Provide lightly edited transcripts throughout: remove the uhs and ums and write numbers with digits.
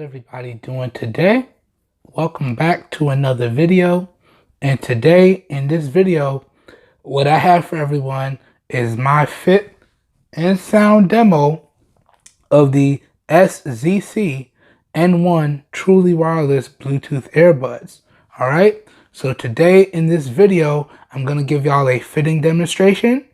everybody doing today? Welcome back to another video. And today in this video, what I have for everyone is my fit and sound demo of the SZC N1 truly wireless Bluetooth earbuds. All right. So today in this video, I'm going to give y'all a fitting demonstration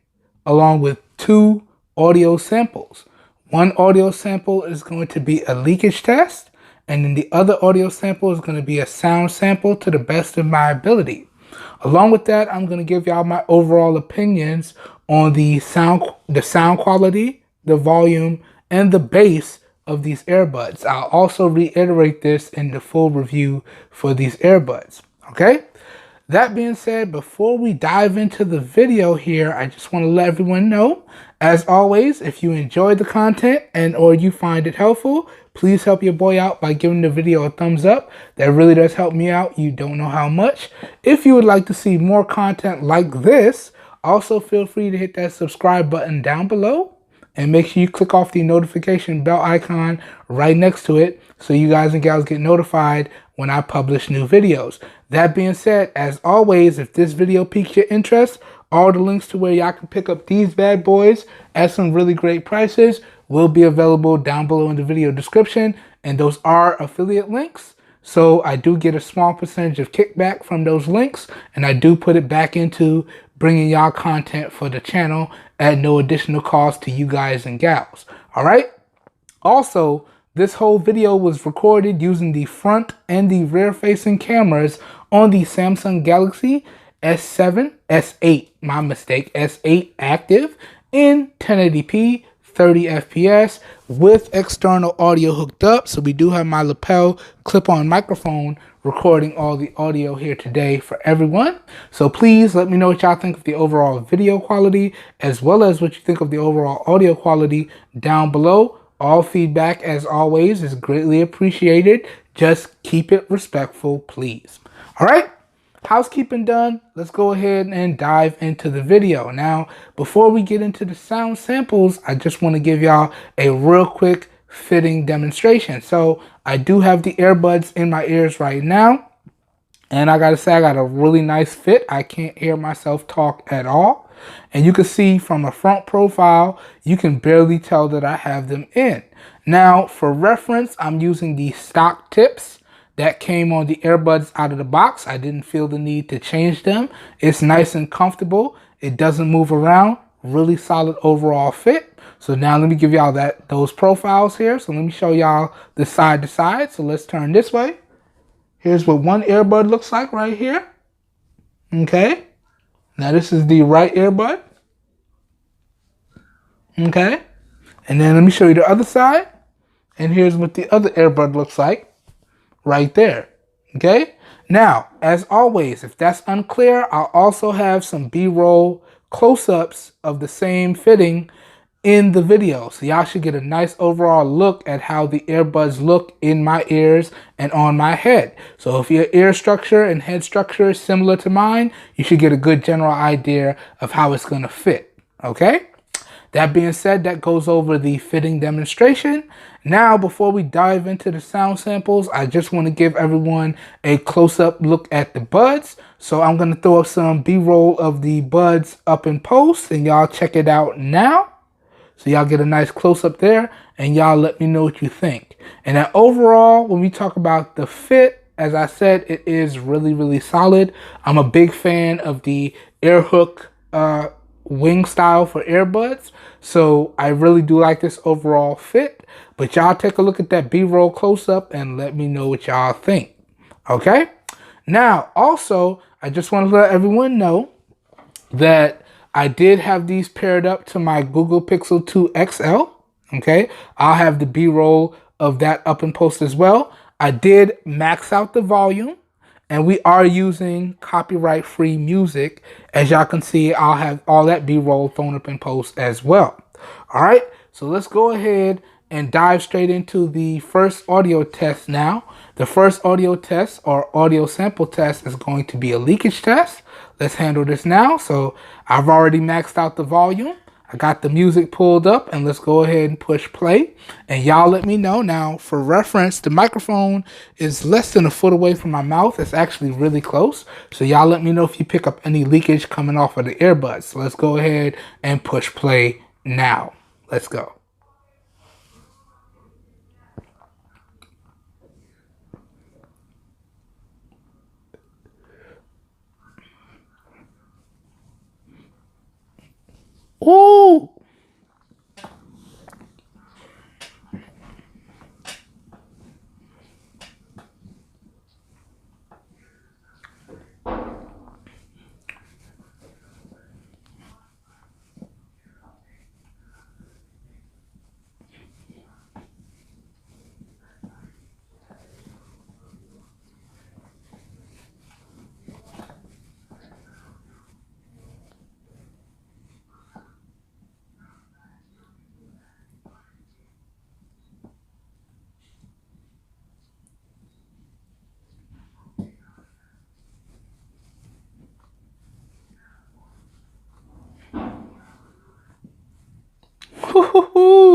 along with two audio samples. One audio sample is going to be a leakage test, and then the other audio sample is going to be a sound sample to the best of my ability. Along with that, I'm going to give y'all my overall opinions on the sound quality, the volume, and the bass of these earbuds. I'll also reiterate this in the full review for these earbuds. Okay? That being said, before we dive into the video here, I just want to let everyone know, as always, if you enjoyed the content and or you find it helpful, please help your boy out by giving the video a thumbs up. That really does help me out. You don't know how much. If you would like to see more content like this, also feel free to hit that subscribe button down below and make sure you click off the notification bell icon right next to it so you guys and gals get notified when I publish new videos. That being said, as always, if this video piques your interest, all the links to where y'all can pick up these bad boys at some really great prices will be available down below in the video description, and those are affiliate links. So I do get a small percentage of kickback from those links, and I do put it back into bringing y'all content for the channel at no additional cost to you guys and gals. All right. Also, this whole video was recorded using the front and the rear facing cameras on the Samsung Galaxy S7, S8, my mistake, S8 active in 1080p, 30 FPS with external audio hooked up. So we do have my lapel clip-on microphone recording all the audio here today for everyone. So please let me know what y'all think of the overall video quality as well as what you think of the overall audio quality down below. All feedback, as always, is greatly appreciated. Just keep it respectful, please. All right, housekeeping done. Let's go ahead and dive into the video. Now, before we get into the sound samples, I just want to give y'all a real quick fitting demonstration. So I do have the earbuds in my ears right now. And I got to say, I got a really nice fit. I can't hear myself talk at all. And you can see from a front profile, you can barely tell that I have them in. Now, for reference, I'm using the stock tips that came on the earbuds out of the box. I didn't feel the need to change them. It's nice and comfortable. It doesn't move around. Really solid overall fit. So now let me give y'all those profiles here. So let me show y'all the side to side. So let's turn this way. Here's what one earbud looks like right here. Okay. Now this is the right earbud. Okay. And then let me show you the other side. And here's what the other earbud looks like right there. Okay. Now, as always, if that's unclear, I'll also have some B-roll close-ups of the same fitting in the video. So y'all should get a nice overall look at how the earbuds look in my ears and on my head. So if your ear structure and head structure is similar to mine, you should get a good general idea of how it's going to fit. Okay? That being said, that goes over the fitting demonstration. Now, before we dive into the sound samples, I just want to give everyone a close-up look at the buds. So I'm going to throw up some B-roll of the buds up in post, and y'all check it out now. So y'all get a nice close-up there, and y'all let me know what you think. And then overall, when we talk about the fit, as I said, it is really, really solid. I'm a big fan of the air hook wing style for earbuds. So I really do like this overall fit. But y'all take a look at that B-roll close-up and let me know what y'all think. Okay? Now, also, I just want to let everyone know that I did have these paired up to my Google Pixel 2 XL. Okay, I'll have the B-roll of that up in post as well. I did max out the volume, and we are using copyright-free music. As y'all can see, I'll have all that B-roll thrown up in post as well. All right, so let's go ahead and dive straight into the first audio test now. The first audio test or audio sample test is going to be a leakage test. Let's handle this now. So I've already maxed out the volume. I got the music pulled up, and let's go ahead and push play. And y'all let me know. Now, for reference, the microphone is less than a foot away from my mouth. It's actually really close. So y'all let me know if you pick up any leakage coming off of the earbuds. So let's go ahead and push play now. Let's go. Ooh!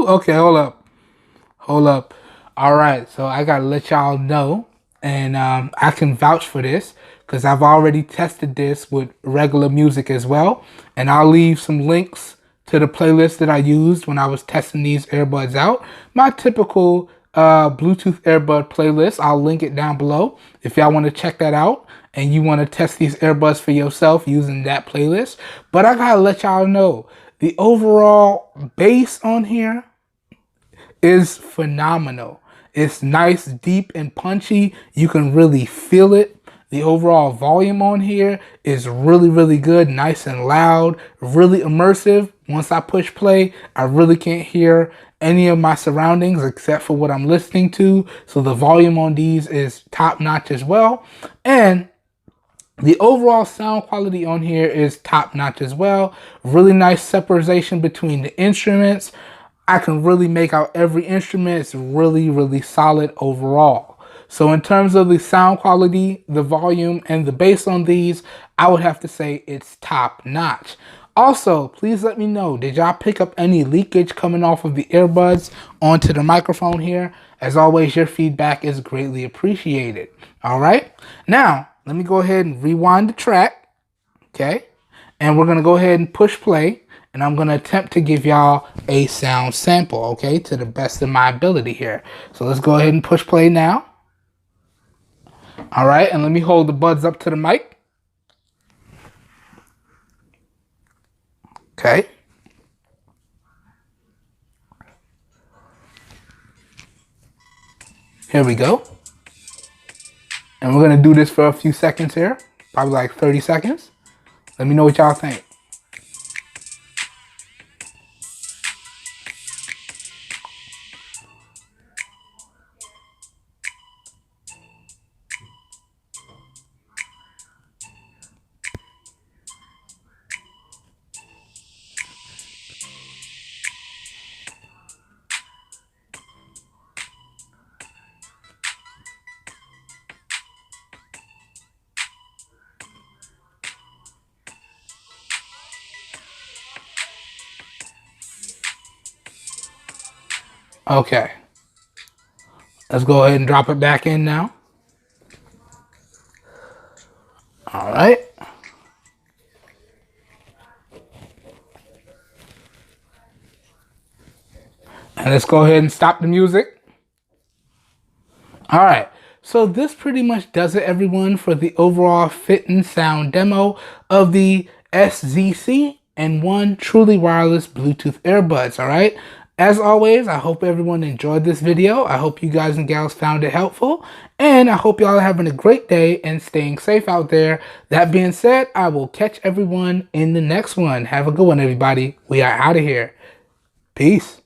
Okay, hold up. Hold up. All right, so I gotta let y'all know, and I can vouch for this because I've already tested this with regular music as well, and I'll leave some links to the playlist that I used when I was testing these earbuds out. My typical Bluetooth earbud playlist. I'll link it down below if y'all want to check that out and you want to test these earbuds for yourself using that playlist. But I gotta let y'all know the overall bass on here is phenomenal. It's nice, deep, and punchy. You can really feel it. The overall volume on here is really, really good, nice and loud, really immersive. Once I push play, I really can't hear any of my surroundings except for what I'm listening to. So the volume on these is top notch as well. And the overall sound quality on here is top notch as well. Really nice separation between the instruments. I can really make out every instrument. It's really, really solid overall. So in terms of the sound quality, the volume, and the bass on these, I would have to say it's top notch. Also, please let me know, did y'all pick up any leakage coming off of the earbuds onto the microphone here? As always, your feedback is greatly appreciated. All right. Now, let me go ahead and rewind the track. Okay. And we're going to go ahead and push play. And I'm going to attempt to give y'all a sound sample, okay, to the best of my ability here. So let's go ahead and push play now. All right, and let me hold the buds up to the mic. Okay. Here we go. And we're going to do this for a few seconds here, probably like 30 seconds. Let me know what y'all think. Okay. Let's go ahead and drop it back in now. All right. And let's go ahead and stop the music. All right. So this pretty much does it, everyone, for the overall fit and sound demo of the SZC and One truly wireless Bluetooth earbuds. All right. As always, I hope everyone enjoyed this video. I hope you guys and gals found it helpful. And I hope y'all are having a great day and staying safe out there. That being said, I will catch everyone in the next one. Have a good one, everybody. We are out of here. Peace.